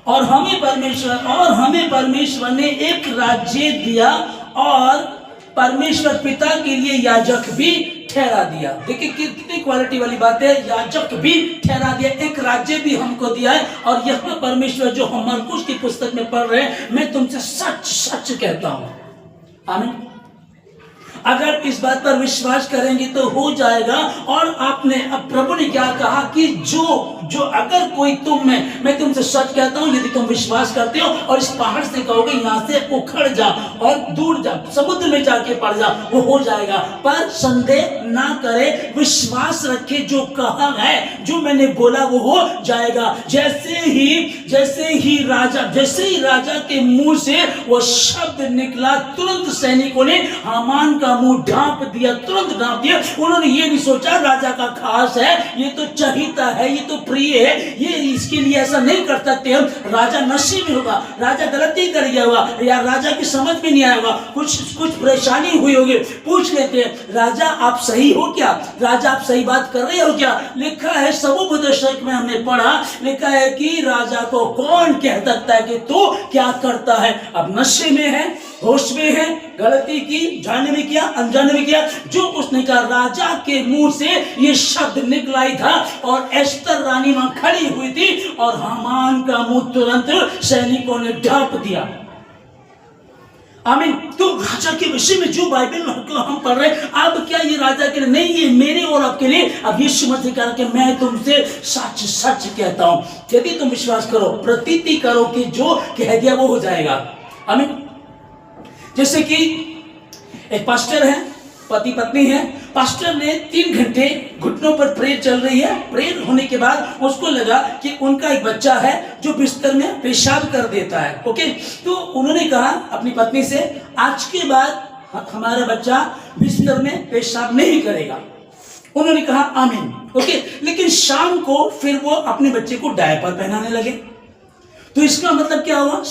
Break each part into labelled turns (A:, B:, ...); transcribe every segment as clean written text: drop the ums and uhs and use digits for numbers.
A: और हमें परमेश्वर ने एक राज्य दिया और परमेश्वर पिता के लिए याजक भी ठहरा दिया। देखिए कितनी क्वालिटी वाली बात है, याजक भी ठहरा दिया, एक राज्य भी हमको दिया है। और यह परमेश्वर जो हम मरकुस की पुस्तक में पढ़ रहे हैं, मैं तुमसे सच सच कहता हूं, आमीन। अगर इस बात पर विश्वास करेंगे तो हो जाएगा। और आपने अब प्रभु ने क्या कहा कि जो अगर कोई तुम में, मैं तुमसे सच कहता हूं, यदि तुम विश्वास करते हो और इस पहाड़ से कहोगे यहां से उखड़ जा और दूर जा, समुद्र में जाके पड़ जा, वो हो जाएगा। पर संदेह ना करे, विश्वास रखे, जो कहा है, जो मैंने बोला वो हो जाएगा। जैसे ही राजा के मुंह से वो शब्द निकला, तुरंत सैनिकों ने हामान का मुंह ढांप दिया, तुरंत ढांप दिया। उन्होंने ये नहीं सोचा राजा का खास है, ये तो चहीता है, ये तो प्रिय है, ये इसके लिए ऐसा नहीं कर सकते हम। राजा नशे में होगा, राजा गलती कर गया होगा, या राजा की समझ में नहीं आया होगा, कुछ परेशानी हुई होगी। पूछ लेते हैं, राजा आप सही हो क्या? राजा आप सही बात कर रहे हो क्या? लिखा है सबोपदेशक में हमने पढ़ा, लिखा है कि राजा को कौन कह सकता है कि तू क्या करता है? अब नशे में है, होश में है, गलती की, जाने में किया, अनजाने में किया, जो उसने कहा, राजा के मुंह से ये शब्द निकला ही था। और एस्तर रानी वहां खड़ी हुई थी और हामान का मुंह तुरंत सैनिकों ने ढांप दिया। आमीन। तो राजा के विषय में जो बाइबल में हम पढ़ रहे हैं, अब क्या ये राजा के लिए नहीं, ये मेरे और आपके लिए। अब यीशु मसीह कहा कि मैं तुमसे सच सच कहता हूं, यदि तुम विश्वास करो, प्रतीति करो कि जो कह दिया वो हो जाएगा। आमीन। जैसे कि एक पास्टर है, पति पत्नी है, पास्टर ने 3 घंटे घुटनों पर प्रेयर चल रही है। प्रेयर होने के बाद उसको लगा कि उनका एक बच्चा है जो बिस्तर में पेशाब कर देता है। ओके, तो उन्होंने कहा अपनी पत्नी से, आज के बाद हमारा बच्चा बिस्तर में पेशाब नहीं करेगा। उन्होंने कहा आमीन। ओके, लेकिन शाम को फिर वो अपने बच्चे को डायपर पहनाने लगे। तो इसका मतलब क्या हुआ?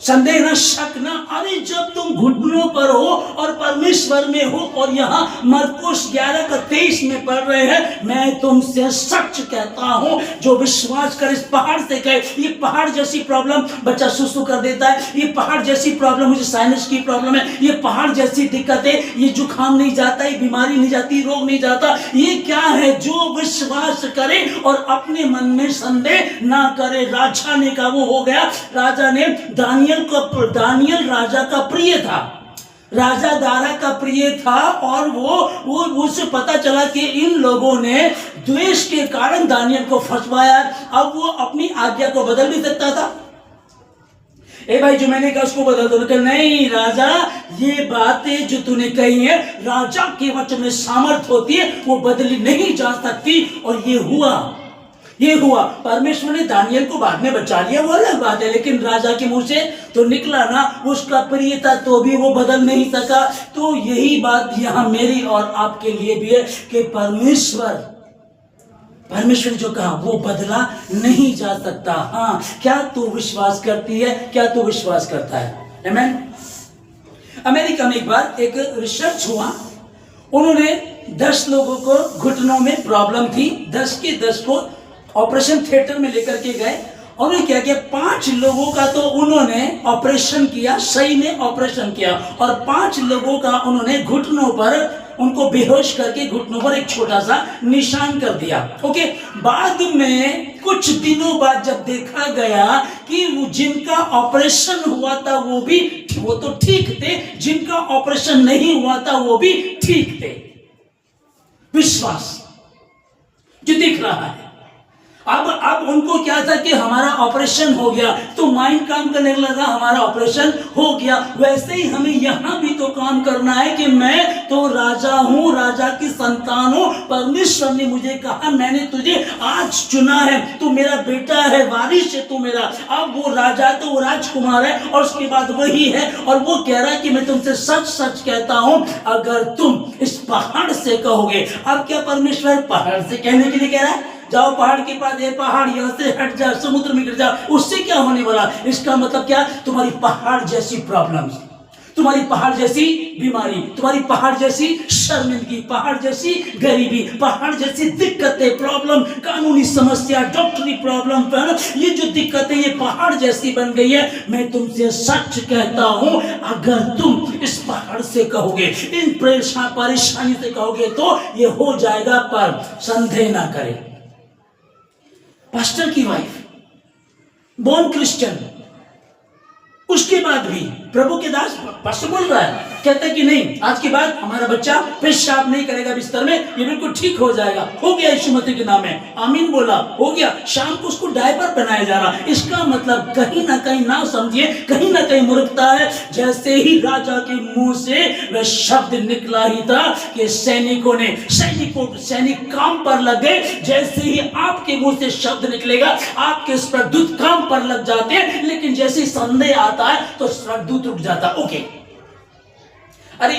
A: संदेह ना, शक ना। अरे जब तुम घुटनों पर हो और परमेश्वर में हो, और यहाँ मरकुस 11:23 में पढ़ रहे हैं, मैं तुमसे सच कहता हूं, जो विश्वास कर इस पहाड़ से कहे, ये पहाड़ जैसी प्रॉब्लम, बच्चा सुसु कर देता है, ये पहाड़ जैसी प्रॉब्लम, मुझे साइनस की प्रॉब्लम है, ये पहाड़ जैसी दिक्कत है, ये जुकाम नहीं जाता, ये बीमारी नहीं जाती, रोग नहीं जाता, ये क्या है? जो विश्वास करे और अपने मन में संदेह ना करे। राजा ने कहा, वो हो गया। राजा ने दानियल राजा का प्रिय था, राजा दारा का प्रिय था, और वो उससे पता चला कि इन लोगों ने द्वेष के कारण दानियल को फंसवाया। अब वो अपनी आज्ञा को बदल भी सकता था। ए भाई, जो मैंने कहा उसको बदल दो। नहीं राजा, ये बातें जो तूने कही है, राजा के वचन में सामर्थ होती है, वो बदली नहीं जा सकती। और ये हुआ। परमेश्वर ने दानियल को बाद में बचा लिया, वो अलग बात है, लेकिन राजा के मुंह से तो निकला ना, उसका प्रिय था, तो भी वो बदल नहीं सका। तो यही बात यहां मेरी और आपके लिए भी है कि परमेश्वर जो कहा वो बदला नहीं जा सकता। हाँ, क्या तू विश्वास करती है? क्या तू विश्वास करता है? आमीन। अमेरिका में एक बार एक रिसर्च हुआ, उन्होंने 10 लोगों को घुटनों में प्रॉब्लम थी, 10 के 10 को ऑपरेशन थिएटर में लेकर के गए। और क्या किया, 5 लोगों का तो उन्होंने ऑपरेशन किया, सही में ऑपरेशन किया, और 5 लोगों का उन्होंने घुटनों पर, उनको बेहोश करके घुटनों पर एक छोटा सा निशान कर दिया। ओके, बाद में कुछ दिनों बाद जब देखा गया कि जिनका ऑपरेशन हुआ था वो तो ठीक थे, जिनका ऑपरेशन नहीं हुआ था वो भी ठीक थे। विश्वास जो दिख रहा है। अब उनको क्या था कि हमारा ऑपरेशन हो गया, तो माइंड काम करने लगा, हमारा ऑपरेशन हो गया। वैसे ही हमें यहां भी तो काम करना है कि मैं तो राजा हूं, राजा की संतान हूं, परमेश्वर ने मुझे कहा, मैंने तुझे आज चुना है, तू मेरा बेटा है, वारिस है तू मेरा। अब वो राजा तो वो राजकुमार है, और उसके बाद वही है, और वो कह रहा है कि मैं तुमसे सच सच कहता हूं, अगर तुम इस पहाड़ से कहोगे। अब क्या परमेश्वर पहाड़ से कहने के लिए कह रहा है, जाओ पहाड़ के पास, ये पहाड़ यहाँ से हट जा, समुद्र में गिर जा, उससे क्या होने वाला? इसका मतलब क्या? तुम्हारी पहाड़ जैसी प्रॉब्लम्स, तुम्हारी पहाड़ जैसी बीमारी, तुम्हारी पहाड़ जैसी शर्मिंदगी, पहाड़ जैसी गरीबी, पहाड़ जैसी दिक्कतें, प्रॉब्लम, कानूनी समस्या, डॉक्टरी प्रॉब्लम, ये जो दिक्कतें ये पहाड़ जैसी बन गई है। मैं तुमसे सच कहता हूं, अगर तुम इस पहाड़ से कहोगे, इन परेशानी से कहोगे तो ये हो जाएगा, पर संदेह ना करे। पास्टर की वाइफ बोर्न क्रिश्चियन, उसके बाद भी प्रभु के दास पास्टर बोल रहा है, कहता है कि नहीं, आज के बाद हमारा बच्चा पेशाब नहीं करेगा बिस्तर में, ये बिल्कुल ठीक हो जाएगा। हो गया यीशु मसीह के नाम में, आमीन बोला, हो गया। शाम को उसको डायपर पहनाया जा रहा। इसका मतलब कहीं ना कहीं, ना समझिए, कहीं ना कहीं मूर्खता है। जैसे ही राजा के मुंह से वह शब्द निकला ही था कि सैनिक काम पर लग गए। जैसे ही आपके मुंह से शब्द निकलेगा, आपके स्वर्गदूत काम पर लग जाते हैं। लेकिन जैसे ही संदेह आता है तो स्वर्गदूत रुक जाता। ओके, अरे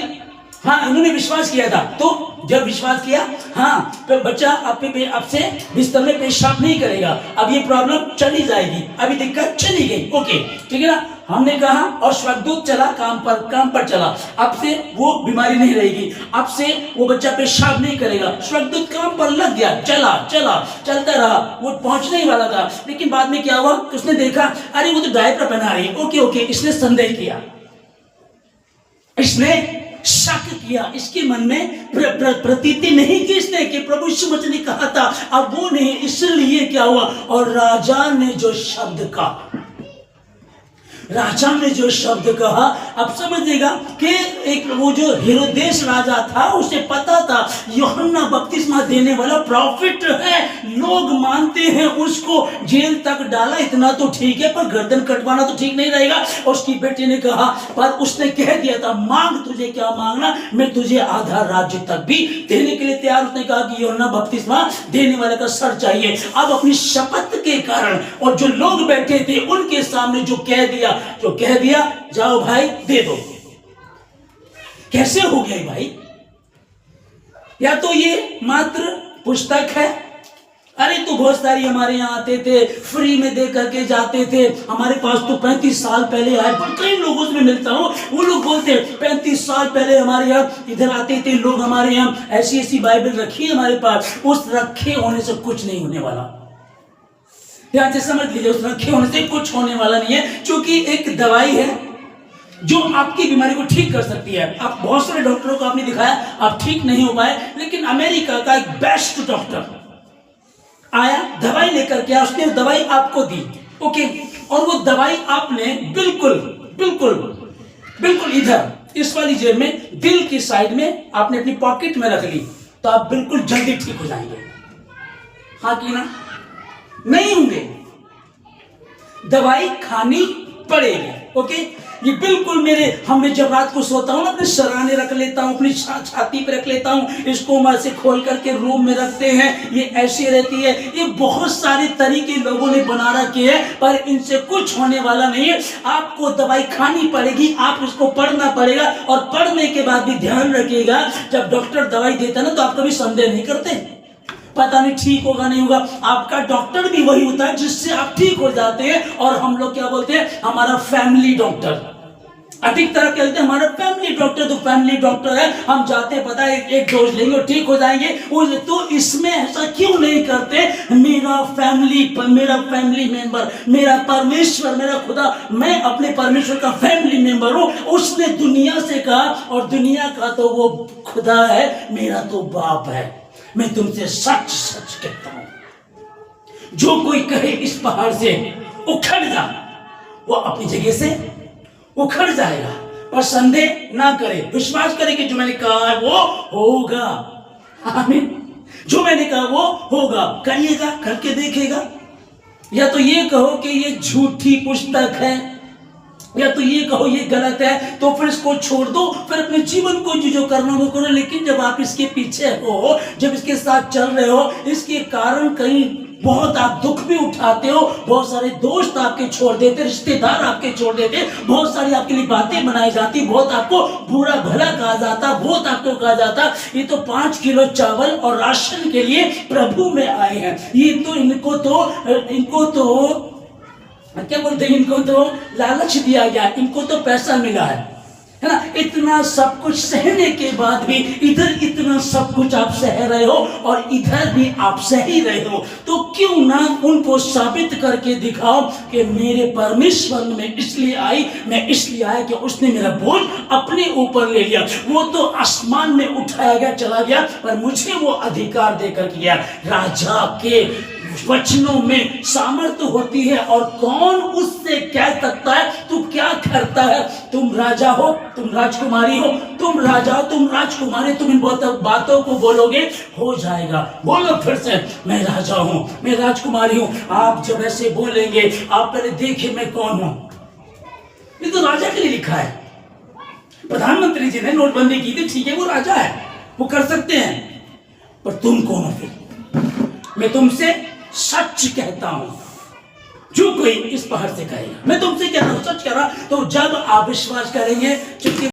A: हाँ, इन्होंने विश्वास किया था, तो जब विश्वास किया, हाँ, तो बच्चा आपसे बिस्तर में पेशाब नहीं करेगा। अब ये प्रॉब्लम चली जाएगी, अभी दिक्कत चली गई। ओके, ठीक है ना, हमने कहा, और स्वर्गदूत चला काम पर चला। अब से वो बीमारी नहीं रहेगी, अब से वो बच्चा पेशाब नहीं करेगा। स्वर्गदूत काम पर लग गया, चलता रहा, वो पहुंचने ही वाला था। लेकिन बाद में क्या हुआ, उसने देखा, अरे वो तो डायपर पहना रही है। ओके, इसने संदेह किया, इसने शक किया, इसके मन में प्रतीति नहीं की इसने कि प्रभु यीशु मसीह ने कहा था। अब वो नहीं, इसलिए क्या हुआ, और राजा ने जो शब्द कहा, अब समझिएगा कि एक वो जो हेरोदेस राजा था, उसे पता था यूहन्ना बपतिस्मा देने वाला प्रॉफिट है, लोग मानते हैं उसको। जेल तक डाला, इतना तो ठीक है, पर गर्दन कटवाना तो ठीक नहीं रहेगा। उसकी बेटी ने कहा, पर उसने कह दिया था, मांग, तुझे क्या मांगना, मैं तुझे आधा राज्य तक भी देने के लिए तैयार। उसने कहा कि यूहन्ना बपतिस्मा देने वाले का सर चाहिए। अब अपनी शपथ के कारण, और जो लोग बैठे थे उनके सामने जो कह दिया, जाओ भाई दे दो। कैसे हो गया भाई? या तो ये मात्र पुस्तक है, अरे तो बहुत सारी हमारे यहाँ आते थे, फ्री में दे करके जाते थे। हमारे पास तो 35 साल पहले आए, पर कई लोगों से मिलता हूँ, वो लोग बोलते 35 साल पहले हमारे यहाँ इधर आते थे लोग, हमारे यहाँ ऐसी बाइबल रखी है हमारे पास। उस रखे होने से कुछ नहीं होने वाला, ध्यान से समझ लीजिए, उस रखे होने से कुछ होने वाला नहीं है। क्योंकि एक दवाई है जो आपकी बीमारी को ठीक कर सकती है। आप बहुत सारे डॉक्टरों को आपने दिखाया, आप ठीक नहीं हो पाए, लेकिन अमेरिका का एक बेस्ट डॉक्टर आया, दवाई लेकर के, उसने दवाई आपको दी। ओके, और वो दवाई आपने बिल्कुल इधर इस वाली जेब में, दिल की साइड में आपने अपनी पॉकेट में रख ली, तो आप बिल्कुल जल्दी ठीक हो जाएंगे। हाँ कि ना? नहीं होंगे, दवाई खानी पड़ेगी। ओके, ये बिल्कुल हमें जब रात को सोता हूं ना, अपने सराहने रख लेता हूं, अपनी छाती पे रख लेता हूं, इसको मैं से खोल करके रूम में रखते हैं, ये ऐसी रहती है। ये बहुत सारे तरीके लोगों ने बना रखे हैं, पर इनसे कुछ होने वाला नहीं है। आपको दवाई खानी पड़ेगी, आप इसको पढ़ना पड़ेगा, और पढ़ने के बाद भी ध्यान रखिएगा, जब डॉक्टर दवाई देता ना, तो आप कभी संदेह नहीं करते, पता नहीं ठीक होगा नहीं होगा। आपका डॉक्टर भी वही होता है जिससे आप ठीक हो जाते हैं। और हम लोग क्या बोलते हैं, हमारा फैमिली डॉक्टर, अधिक तरह कहते हैं हमारा फैमिली डॉक्टर, तो फैमिली डॉक्टर है, हम जाते हैं, पता है एक डोज लेंगे और ठीक हो जाएंगे। तो इसमें ऐसा क्यों नहीं करते? मेरा फैमिली मेंबर, मेरा परमेश्वर, मेरा खुदा, मैं अपने परमेश्वर का फैमिली मेंबर हूं। उसने दुनिया से कहा, और दुनिया का तो वो खुदा है, मेरा तो बाप है। मैं तुमसे सच कहता हूं, जो कोई कहे इस पहाड़ से उखड़ जा, वो अपनी जगह से उखड़ जाएगा। पर संदेह ना करे, विश्वास करे कि जो मैंने कहा है वो होगा। आमीन, जो मैंने कहा वो होगा। करिएगा, करके देखिएगा। या तो ये कहो कि ये झूठी पुस्तक है, या तो ये कहो ये गलत है, तो फिर इसको छोड़ दो, फिर अपने जीवन को जो करना वो करो। लेकिन जब आप इसके पीछे हो, जब इसके साथ चल रहे हो, इसके कारण कहीं बहुत आप दुख भी उठाते हो, बहुत सारे दोस्त आपके छोड़ देते, रिश्तेदार आपके छोड़ देते, बहुत सारी आपके लिए बातें बनाई जाती, बहुत आपको बुरा भला कहा जाता, बहुत आपको कहा जाता ये तो 5 किलो चावल और राशन के लिए प्रभु में आए हैं, ये तो इनको तो क्या बोलते हैं, इनको तो लालच दिया गया, इनको तो पैसा मिला है। है ना, इतना सब कुछ सहने के बाद भी इधर इतना सब कुछ आप सह रहे हो और इधर भी आप सह ही रहे हो, तो क्यों ना उनको साबित करके दिखाओ कि मेरे परमेश्वर ने मैं इसलिए आई, मैं इसलिए आया कि उसने मेरा बोझ अपने ऊपर ले लिया। वो तो आसमान में उठाया गया, चला गया, पर मुझे वो अधिकार देकर किया। राजा के वचनों में सामर्थ्य होती है और कौन उससे कह सकता है तू क्या करता है। तुम राजा हो, तुम राजकुमारी हो, तुम राजा हो, तुम राजकुमारी, तुम इन बातों को बोलोगे, हो जाएगा। बोलो फिर से, मैं राजा हूं, मैं राजकुमारी हूं। आप जब ऐसे बोलेंगे, आप पहले देखिए मैं कौन हूं। ये तो राजा के लिए लिखा है। प्रधानमंत्री जी ने नोटबंदी की थी, ठीक है, वो राजा है, वो कर सकते हैं, पर तुम कौन हो फिर? मैं तुमसे सच कहता हूं, जो कोई इस पहाड़ से कहेगा, मैं तुमसे कह रहा हूं, सच कह रहा, तो जब आप विश्वास करेंगे, क्योंकि